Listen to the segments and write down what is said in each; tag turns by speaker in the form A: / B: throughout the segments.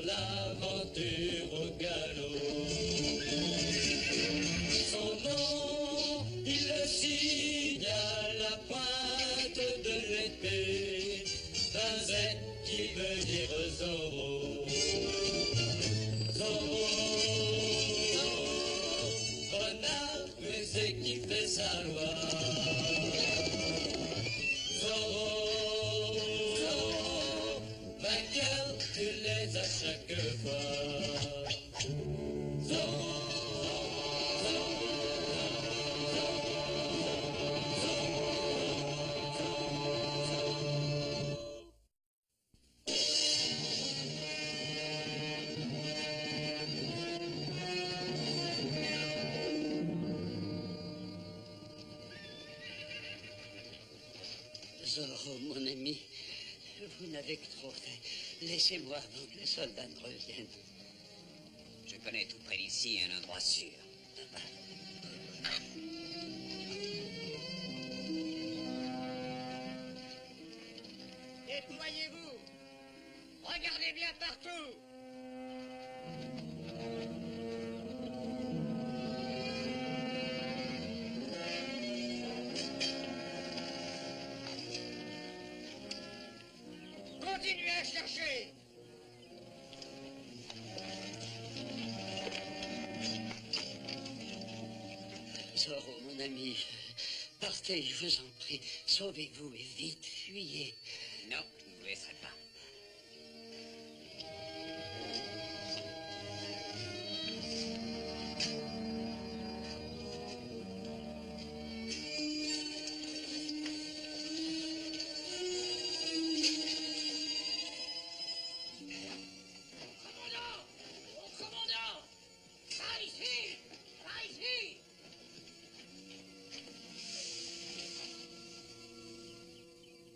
A: L'aventure au galop. Son nom, il le signe à la pointe de l'épée, d'un Z qui veut dire Zorro. Zorro, Zorro, renard rusé qui fait sa loi. Zorro, Zorro, vainqueur, tu les as chaque fois. Zorro.
B: Zorro, mon ami, vous n'avez que trop fait. Laissez-moi avant que les soldats ne reviennent.
C: Je connais tout près d'ici un endroit sûr.
D: Déployez-vous. Regardez bien partout. Continuez à chercher.
B: Zorro, mon ami, partez, je vous en prie. Sauvez-vous et vite, fuyez.
C: Non, je ne vous laisserai pas.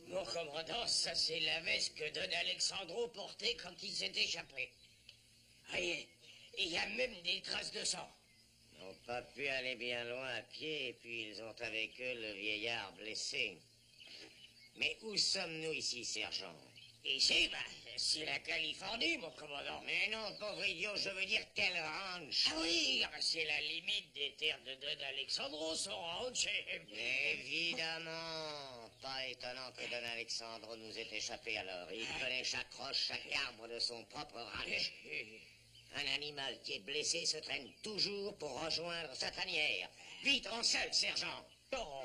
D: Mon commandant, ça c'est la veste que Don Alexandro portait quand il s'est échappé. Voyez, il y a même des traces de sang.
E: Ils n'ont pas pu aller bien loin à pied et puis ils ont avec eux le vieillard blessé. Mais où sommes-nous ici, sergent?
D: Ici, c'est la Californie, mon commandant.
E: Mais non, pauvre idiot, je veux dire quel ranch?
D: Ah oui, c'est la limite des terres de Don Alexandro, son ranch.
E: Évidemment. Pas étonnant que Don Alexandro nous ait échappé alors. Il connaît chaque roche, chaque arbre de son propre ranch. Un animal qui est blessé se traîne toujours pour rejoindre sa tanière. Vite, en selle, sergent.
D: Oh.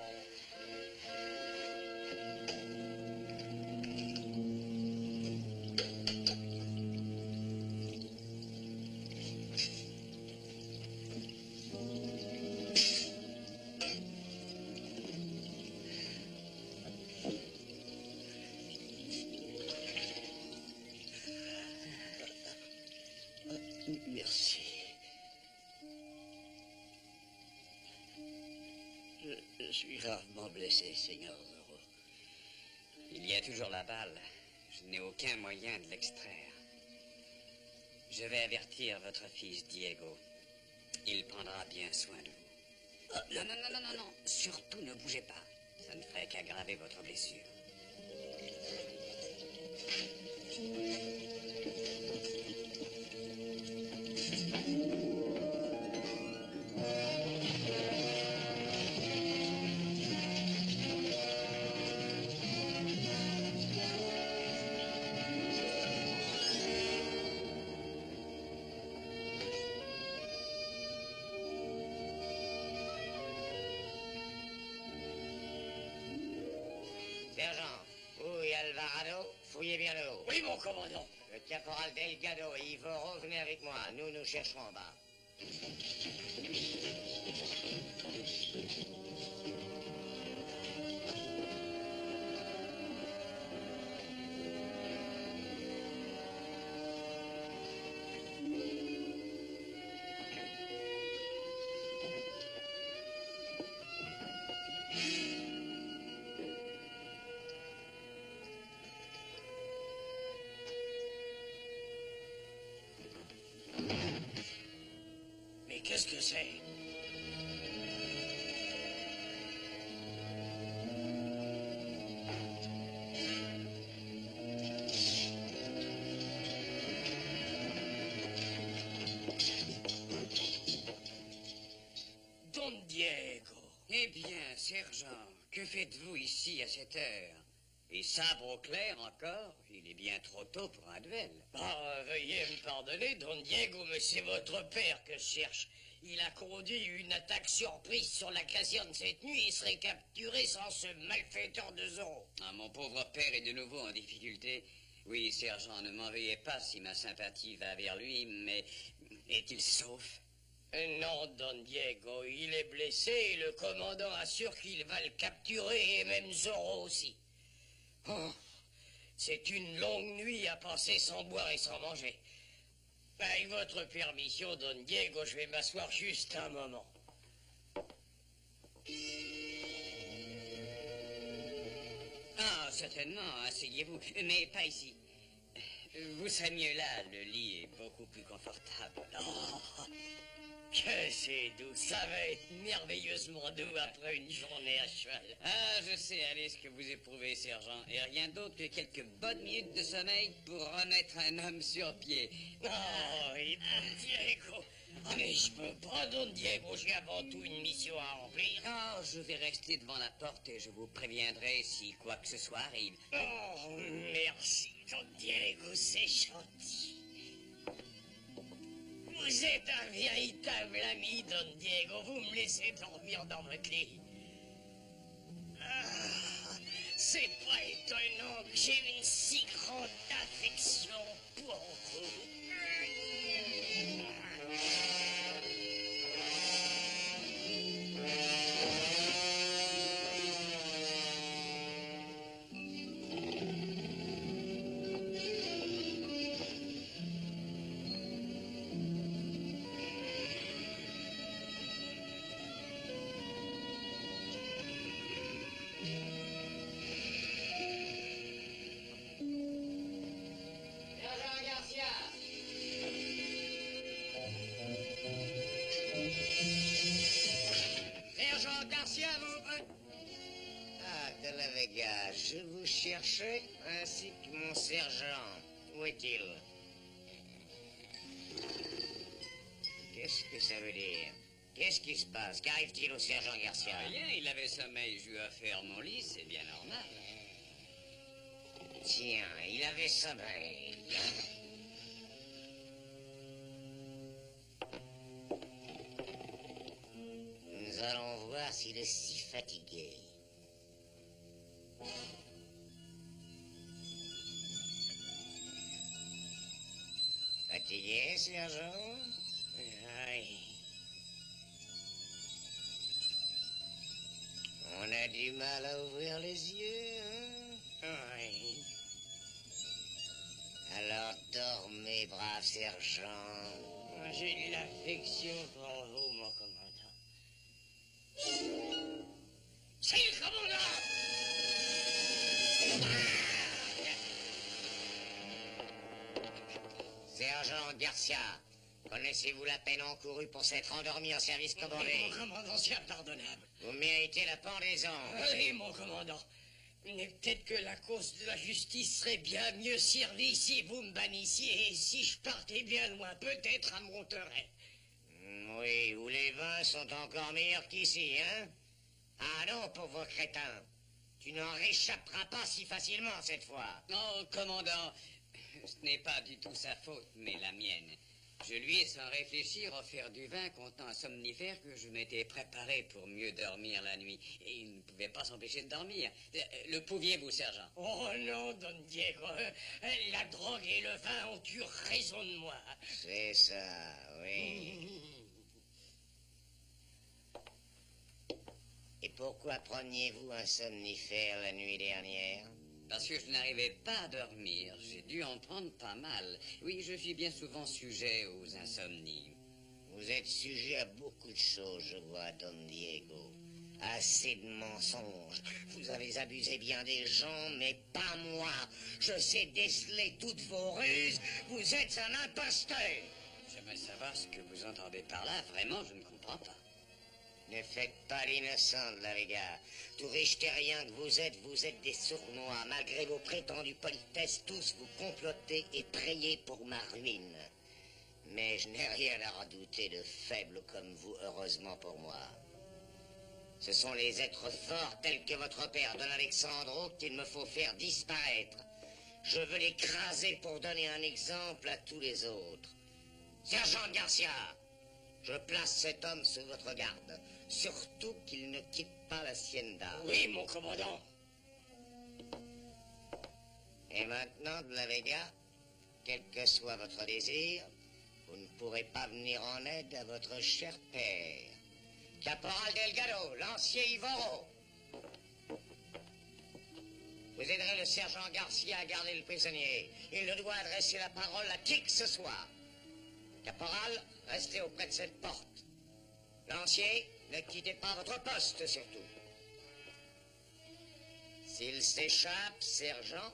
B: Merci. Je suis gravement blessé, Seigneur Zorro.
C: Il y a toujours la balle. Je n'ai aucun moyen de l'extraire. Je vais avertir votre fils Diego. Il prendra bien soin de vous. Non, non, non, non, non, non. Surtout ne bougez pas. Ça ne ferait qu'aggraver votre blessure.
E: Sergent, où est Alvarado? Fouillez bien le haut.
D: Oui, mon commandant.
E: Le caporal Delgado et Ivoro, venez avec moi. Nous chercherons en bas.
D: Mais qu'est-ce que c'est?
C: Que faites-vous ici à cette heure? Et sabre au clair encore? Il est bien trop tôt pour un duel.
D: Ah, veuillez me pardonner, Don Diego, mais c'est votre père que je cherche. Il a conduit une attaque surprise sur la caserne cette nuit et serait capturé sans ce malfaiteur de Zorro.
C: Ah, mon pauvre père est de nouveau en difficulté. Oui, sergent, ne m'en veuillez pas si ma sympathie va vers lui, mais est-il sauf?
D: Non, Don Diego, il est blessé et le commandant assure qu'il va le capturer et même Zorro aussi. Oh, c'est une longue nuit à passer sans boire et sans manger. Avec votre permission, Don Diego, je vais m'asseoir juste un moment.
C: Ah, certainement, asseyez-vous, mais pas ici. Vous serez mieux là, le lit est beaucoup plus confortable.
D: Oh, que c'est doux, ça va être merveilleusement doux après une journée à cheval.
C: Ah, je sais, allez, ce que vous éprouvez, sergent, et rien d'autre que quelques bonnes minutes de sommeil pour remettre un homme sur pied.
D: Oh, et Don Diego, mais je peux pas, Don Diego, j'ai avant tout une mission à remplir.
C: Ah, je vais rester devant la porte et je vous préviendrai si quoi que ce soit arrive.
D: Oh, merci, Don Diego, c'est gentil. Vous êtes un véritable ami, Don Diego. Vous me laissez dormir dans votre lit. Ah, c'est pas étonnant que j'ai une si grande affection pour vous.
E: Je vous cherchais, ainsi que mon sergent. Où est-il? Qu'est-ce que ça veut dire? Qu'est-ce qui se passe? Qu'arrive-t-il au sergent Garcia?
C: Rien, il avait sommeil, je lui ai offert mon lit, c'est bien normal.
E: Tiens, il avait sommeil. Nous allons voir s'il est si fatigué. Fatigué, sergent?
D: Aïe.
E: On a du mal à ouvrir les yeux, hein?
D: Aïe.
E: Alors dormez, brave sergent.
D: J'ai de l'affection pour vous, mon commandant. C'est le commandant!
E: Sergent Garcia, connaissez-vous la peine encourue pour s'être endormi en service commandé?
D: Mon commandant, c'est impardonnable.
E: Vous méritez la pendaison.
D: Oui, mon commandant. Mais peut-être que la cause de la justice serait bien mieux servie si vous me bannissiez et si je partais bien loin. Peut-être à Monterey.
E: Oui, où les vins sont encore meilleurs qu'ici, hein? Ah non, pauvre crétin. Tu n'en réchapperas pas si facilement cette fois.
C: Oh, commandant, ce n'est pas du tout sa faute, mais la mienne. Je lui ai, sans réfléchir, offert du vin contenant un somnifère que je m'étais préparé pour mieux dormir la nuit. Et il ne pouvait pas s'empêcher de dormir. Le pouviez-vous, sergent?
D: Oh non, Don Diego. La drogue et le vin ont eu raison de moi.
E: C'est ça, oui. Et pourquoi preniez-vous un somnifère la nuit dernière?
C: Parce que je n'arrivais pas à dormir. J'ai dû en prendre pas mal. Oui, je suis bien souvent sujet aux insomnies.
E: Vous êtes sujet à beaucoup de choses, je vois, Don Diego. Assez de mensonges. Vous avez abusé bien des gens, mais pas moi. Je sais déceler toutes vos ruses. Vous êtes un imposteur.
C: J'aimerais savoir ce que vous entendez par là. Vraiment, je ne comprends pas.
E: Ne faites pas l'innocent de la Vega. Tout riche terrien que vous êtes des sournois. Malgré vos prétendues politesses, tous vous complotez et priez pour ma ruine. Mais je n'ai rien à redouter de faible comme vous, heureusement pour moi. Ce sont les êtres forts tels que votre père Don Alexandro qu'il me faut faire disparaître. Je veux l'écraser pour donner un exemple à tous les autres. Sergent Garcia, je place cet homme sous votre garde. Surtout qu'il ne quitte pas l'hacienda.
D: Oui, mon commandant.
E: Et maintenant, de la Vega, quel que soit votre désir, vous ne pourrez pas venir en aide à votre cher père. Caporal Delgado, lancier Ivoro. Vous aiderez le sergent Garcia à garder le prisonnier. Il ne doit adresser la parole à qui que ce soit. Caporal, restez auprès de cette porte. Lancier, ne quittez pas votre poste, surtout. S'il s'échappe, sergent,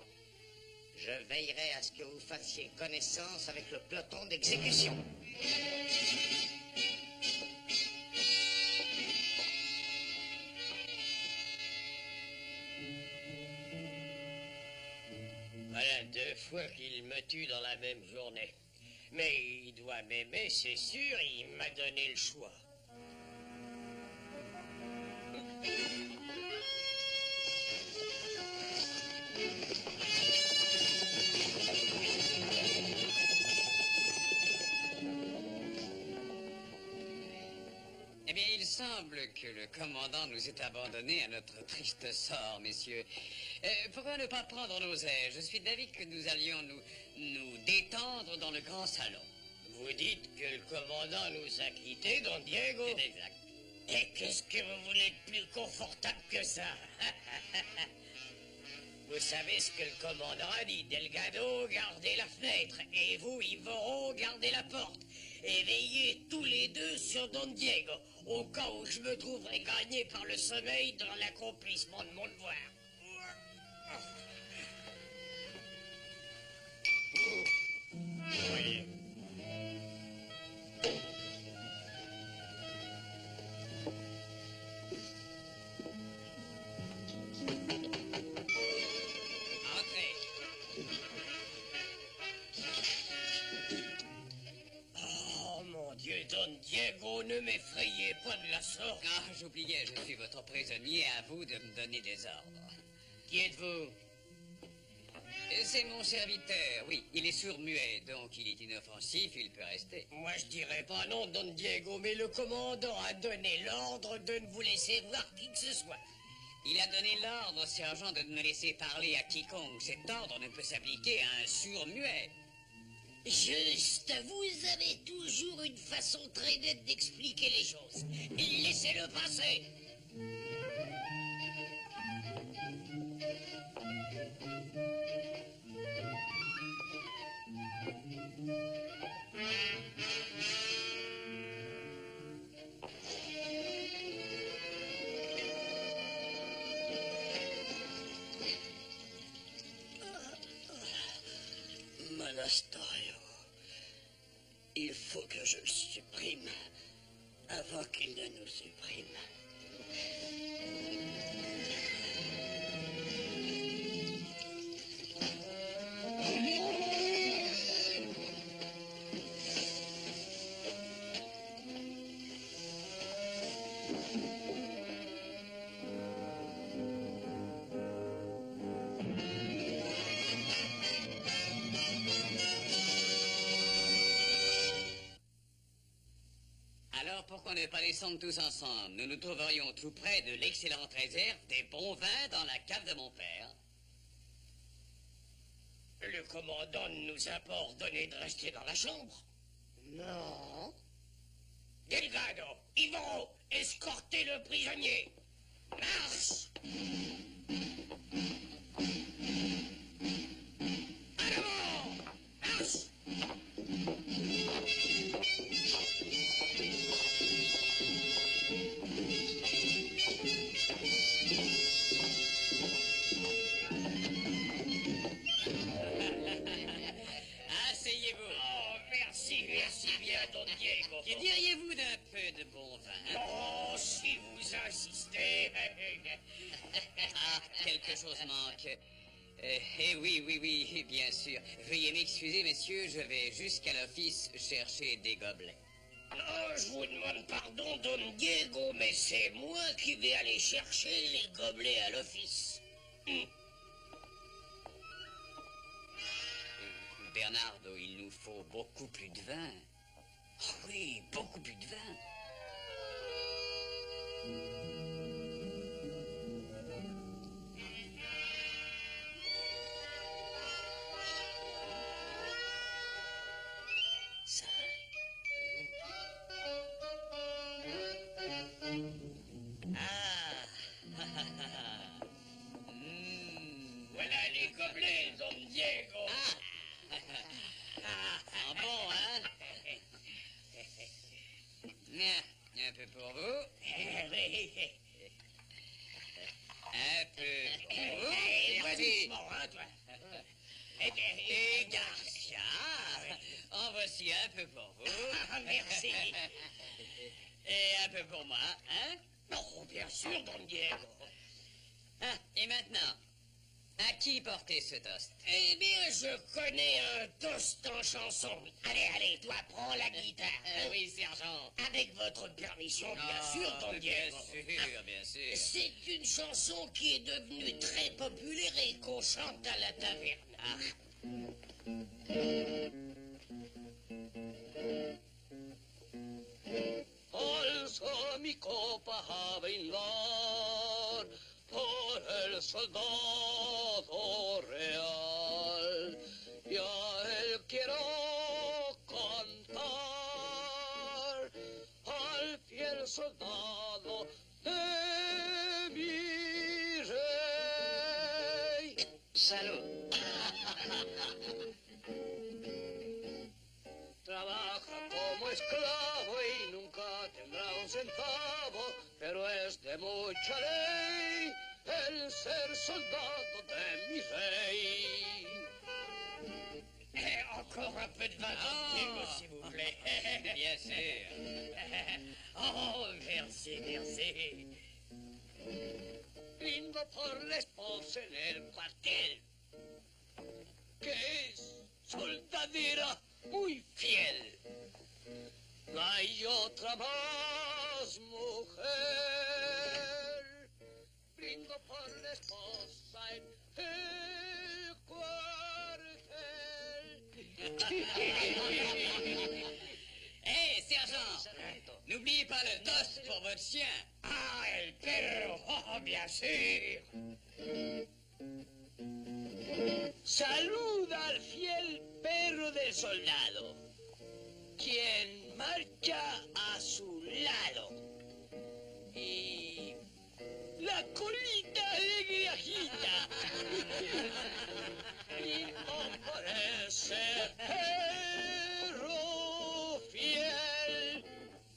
E: je veillerai à ce que vous fassiez connaissance avec le peloton d'exécution.
D: Voilà 2 fois qu'il me tue dans la même journée. Mais il doit m'aimer, c'est sûr, il m'a donné le choix.
C: Eh bien, il semble que le commandant nous ait abandonnés à notre triste sort, messieurs. Pourquoi ne pas prendre nos aises? Je suis d'avis que nous allions nous détendre dans le grand salon.
D: Vous dites que le commandant nous a quittés, Don Diego?
C: C'est exact.
D: Et qu'est-ce que vous voulez de plus confortable que ça? Vous savez ce que le commandant a dit. Delgado, gardez la fenêtre. Et vous, Ivoro, gardez la porte. Et veillez tous les deux sur Don Diego, au cas où je me trouverai gagné par le sommeil dans l'accomplissement de mon devoir. Oui.
C: Entrez.
D: Oh mon Dieu, Don Diego, ne m'effrayez pas de la sorte.
C: Ah, j'oubliais, je suis votre prisonnier, à vous de me donner des ordres.
D: Qui êtes-vous?
C: C'est mon serviteur, oui, il est sourd-muet, donc il est inoffensif, il peut rester.
D: Moi, je dirais pas non, Don Diego, mais le commandant a donné l'ordre de ne vous laisser voir qui que ce soit.
C: Il a donné l'ordre au sergent de ne laisser parler à quiconque. Cet ordre ne peut s'appliquer à un sourd-muet.
D: Juste, vous avez toujours une façon très nette d'expliquer les choses. Laissez-le passer. Monasterio. Il faut que je le supprime avant qu'il ne nous supprime.
C: Alors, pourquoi ne pas descendre tous ensemble? Nous nous trouverions tout près de l'excellente réserve des bons vins dans la cave de mon père.
D: Le commandant ne nous a pas ordonné de rester dans la chambre.
E: Non.
D: Delgado, Ivoro, escortez le prisonnier. Marche! En avant! Marche!
C: Asseyez-vous.
D: Oh, merci bien, Don Diego.
C: Que diriez-vous d'un peu de bon vin?
D: Oh, si vous insistez.
C: Ah, quelque chose manque. Oui, bien sûr. Veuillez m'excuser, messieurs, je vais jusqu'à l'office chercher des gobelets.
D: Non, je vous demande pardon, Don Diego, mais c'est moi qui vais aller chercher les gobelets à l'office.
C: Bernardo, il nous faut beaucoup plus de vin. Oh oui, beaucoup plus de vin.
D: Ça. Voilà les gobelets, Don Diego.
C: Ah bon, hein? Un peu pour vous. Un peu pour vous. Et voici. Et Garcia, en voici un peu pour vous.
D: Merci.
C: Et un peu pour moi, hein?
D: Oh, bien sûr, Don Diego.
C: Ah, et maintenant, à qui porter ce toast?
D: Eh bien, je connais un toast en chanson. Allez, toi, prends la guitare.
C: Oui, sergent.
D: Avec votre permission, bien sûr, Don Diego.
C: Bien sûr.
D: C'est une chanson qui est devenue très populaire et qu'on chante à la taverne.
A: Alzo mi copa a brindar por el soldado real. Y a él quiero cantar, al fiel soldado de mi rey.
C: Salud.
A: Trabaja como esclavo y nunca tendrá un centavo, pero es de mucha ley el ser soldado de mi rey.
D: Encore un peu de vin, Don Diego, s'il vous plaît.
C: Bien sûr.
D: Oh, merci.
A: Brindo por la esposa en el cuartel, que es soldadera muy fiel. No hay otra más mujer. Brindo por la esposa en el cuartel.
C: Hé, sergent, n'oubliez pas le toast pour votre chien.
D: Ah, el perro, oh, bien sûr.
A: Saluda al fiel perro del soldado, quien marcha a su lado. Y la colita alegre agita. Y no por ese perro fiel.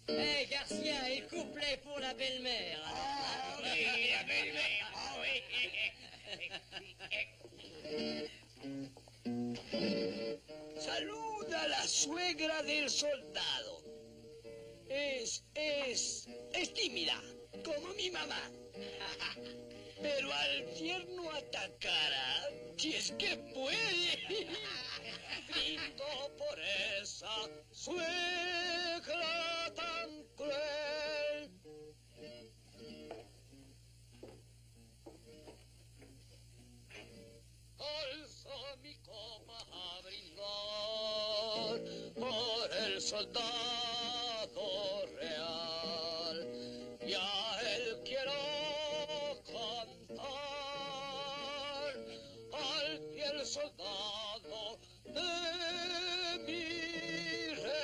C: Hé, Garcia, et le couplet pour la belle-mère.
D: Ah oui, la belle-mère, ah oui.
A: Saluda a la suegra del soldado. Es tímida, como mi mamá. Pero al tierno atacará, si es que puede. Brindo por esa suegra tan cruel. Alzo mi copa a brindar por el soldado real, y a él quiero cantar, al fiel soldado de mi rey.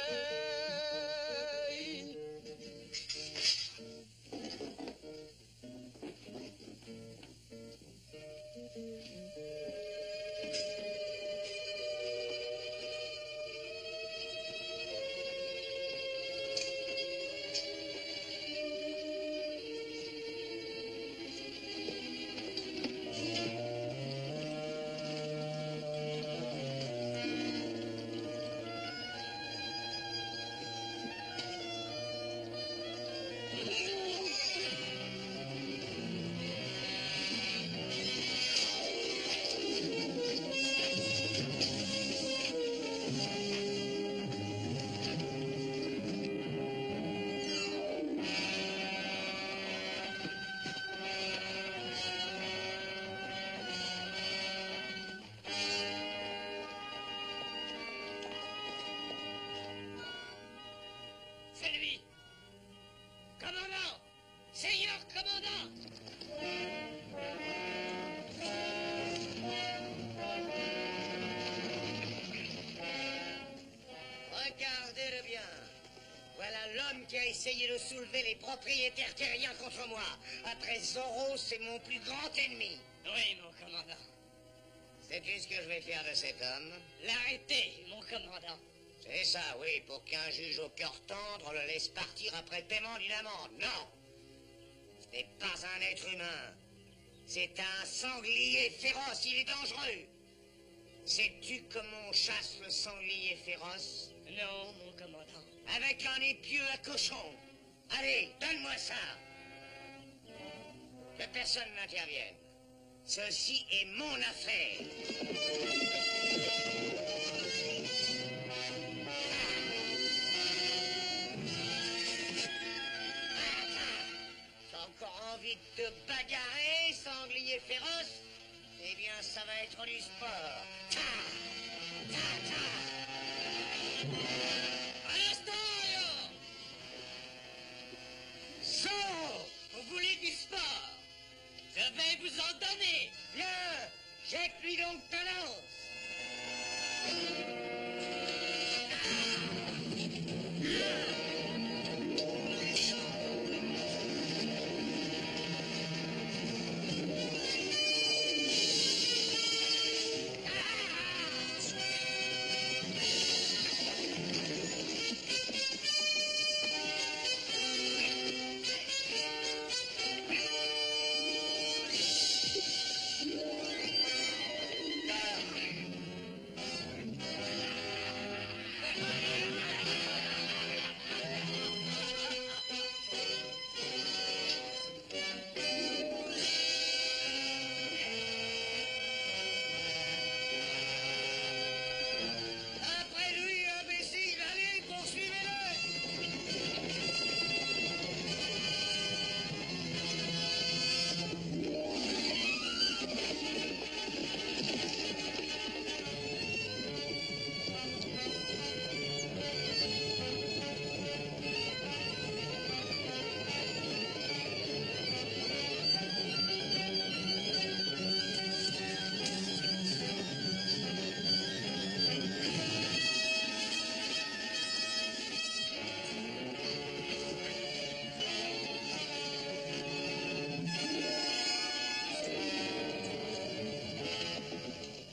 E: Regardez-le bien. Voilà l'homme qui a essayé de soulever les propriétaires terriens contre moi. Après Zorro, c'est mon plus grand ennemi.
D: Oui, mon commandant.
E: Sais-tu ce que je vais faire de cet homme?
D: L'arrêter, mon commandant.
E: C'est ça, oui, pour qu'un juge au cœur tendre le laisse partir après le paiement d'une amende. Non! Ce n'est pas un être humain. C'est un sanglier féroce, il est dangereux. Sais-tu comment on chasse le sanglier féroce?
D: Non, mon commandant.
E: Avec un épieu à cochon. Allez, donne-moi ça. Que personne n'intervienne. Ceci est mon affaire. T'as encore envie de te bagarrer, sanglier féroce? Eh bien, ça va être du sport. Ta, ta, ta.
D: À l'instant,
E: Zorro,
D: vous voulez du sport? Je vais vous en donner.
E: viens, jette-lui donc ta lance. Après lui, imbécile, allez, poursuivez-le.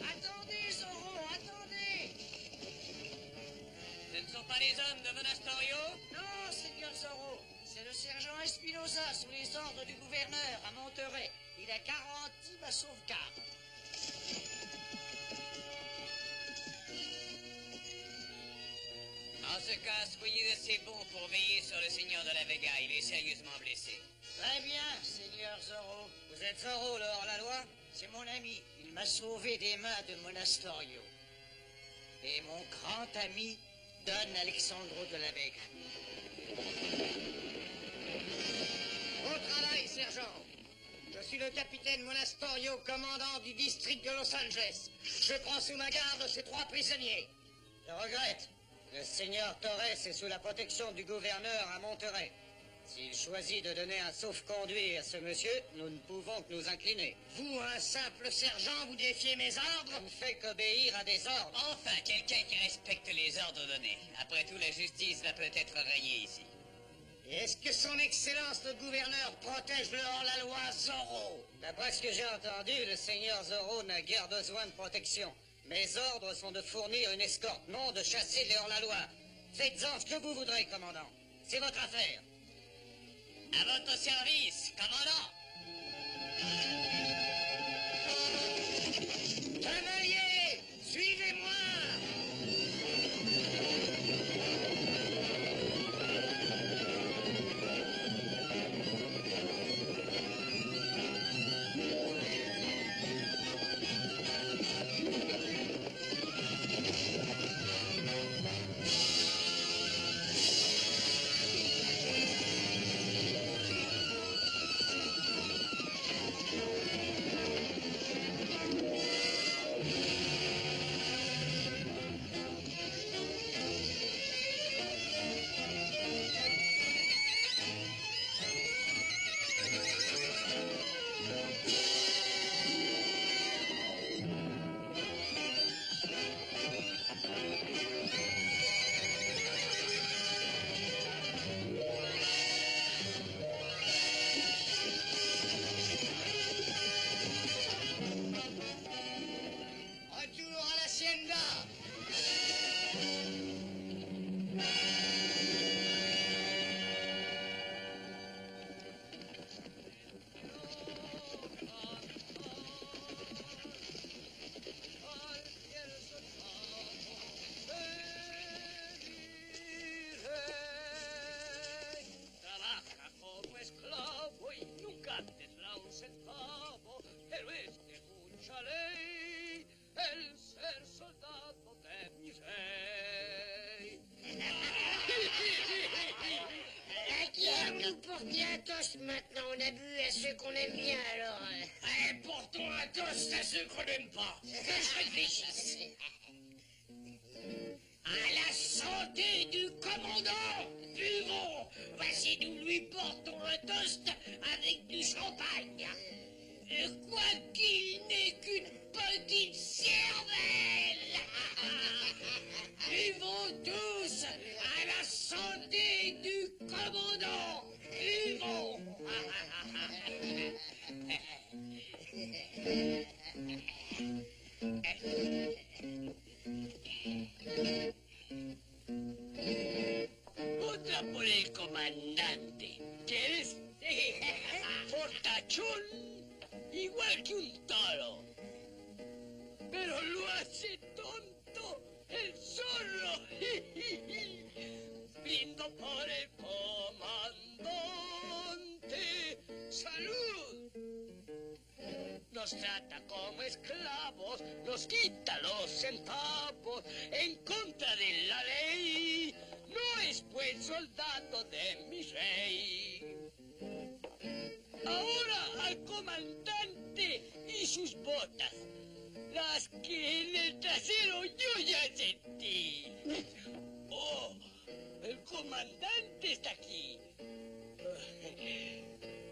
E: Attendez, Zorro, attendez.
D: Ce ne sont pas les hommes de Monastorio?
E: Non, Seigneur Zorro, c'est le sergent Espinosa sous les ordres du gouverneur à Monterey. Il a garanti ma sauvegarde.
C: En ce cas, soyez assez bons pour veiller sur le seigneur de la Vega. Il est sérieusement blessé.
E: Très bien, Seigneur Zorro. Vous êtes Zorro, le hors-la-loi? C'est mon ami. Il m'a sauvé des mains de Monastorio. Et mon grand ami, Don Alexandro de la Vega. Au travail, sergent. Je suis le capitaine Monastorio, commandant du district de Los Angeles. Je prends sous ma garde ces 3 prisonniers. Je regrette. Le seigneur Torres est sous la protection du gouverneur à Monterey. S'il choisit de donner un sauf-conduit à ce monsieur, nous ne pouvons que nous incliner. Vous, un simple sergent, vous défiez mes ordres? Je ne fais qu'obéir à des ordres.
C: Enfin, quelqu'un qui respecte les ordres donnés. Après tout, la justice va peut-être régner ici.
E: Et est-ce que son excellence le gouverneur protège le hors-la-loi Zorro? D'après ce que j'ai entendu, le seigneur Zorro n'a guère besoin de protection. Mes ordres sont de fournir une escorte, non de chasser les hors-la-loi. Faites-en ce que vous voudrez, commandant. C'est votre affaire.
C: À votre service, commandant.
E: Cavalier, suivez-moi. nous porter un toast maintenant. On a bu à ceux qu'on aime bien, alors.
D: Portons un toast à ceux qu'on n'aime pas. Que je réfléchisse. À la santé du commandant. Buvons. Voici, nous lui portons un toast avec du champagne. Quoiqu'il n'ait qu'une petite cervelle. Buvons tous à la santé du commandant. Buvons.
A: Otra por el comandante. ¿Quieres? Fortachón, igual que un toro. Pero lo hace tonto el zorro. Brindo por el comandante. ¡Salud! Nos trata como esclavos, nos quita los centavos en contra de la ley. No es buen soldado de mi rey. Ahora al comandante y sus botas, las que en el trasero yo ya sentí. Oh, el comandante está aquí.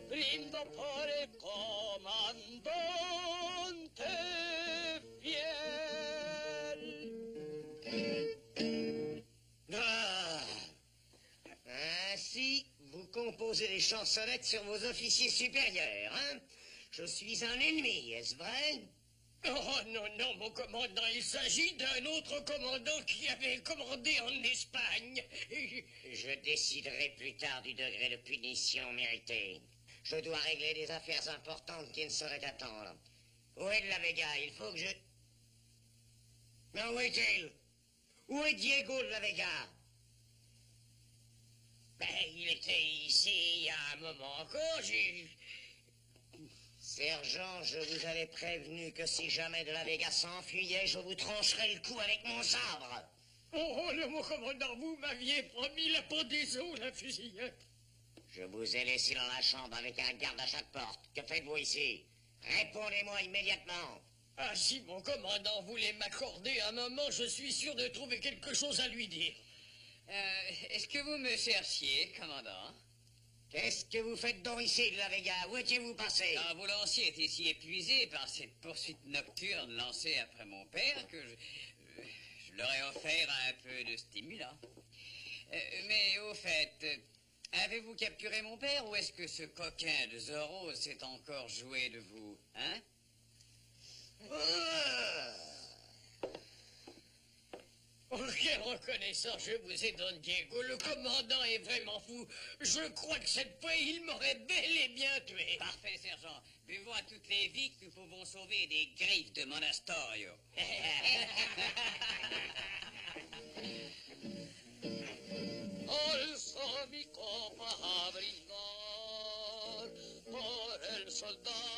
A: Brindo por el comandante fiel.
E: Ainsi, vous composez les chansonnettes sur vos officiers supérieurs, hein? Je suis un ennemi, est-ce vrai?
D: Oh non, non, mon commandant, il s'agit d'un autre commandant qui avait commandé en Espagne.
E: Je déciderai plus tard du degré de punition méritée. Je dois régler des affaires importantes qui ne sauraient attendre. Où est de la Vega? Il faut que je... Mais où est-il? Où est Diego de la Vega?
D: Il était ici il y a un moment encore,
E: Sergent, je vous avais prévenu que si jamais de la Vega s'enfuyait, je vous trancherais le cou avec mon sabre.
D: Oh, le mon commandant, vous m'aviez promis la pendaison, la fusillade.
E: Je vous ai laissé dans la chambre avec un garde à chaque porte. Que faites-vous ici? Répondez-moi immédiatement.
D: Ah, si mon commandant voulait m'accorder un moment, je suis sûr de trouver quelque chose à lui dire.
C: Est-ce que vous me cherchiez, commandant?
E: Qu'est-ce que vous faites donc ici de la Vega? Où étiez-vous passé?
C: Quand vous lanciez était si épuisé par cette poursuite nocturne lancée après mon père que je leur ai offert un peu de stimulant. Mais au fait, avez-vous capturé mon père ou est-ce que ce coquin de Zorro s'est encore joué de vous, hein?
D: Oh, quelle reconnaissance je vous ai, Don Diego. Le commandant est vraiment fou. Je crois que cette fois, il m'aurait bel et bien tué.
C: Parfait, sergent. Buvons à toutes les vies que nous pouvons sauver des griffes de Monastorio.
A: Alzo mi copa a brindar por el soldado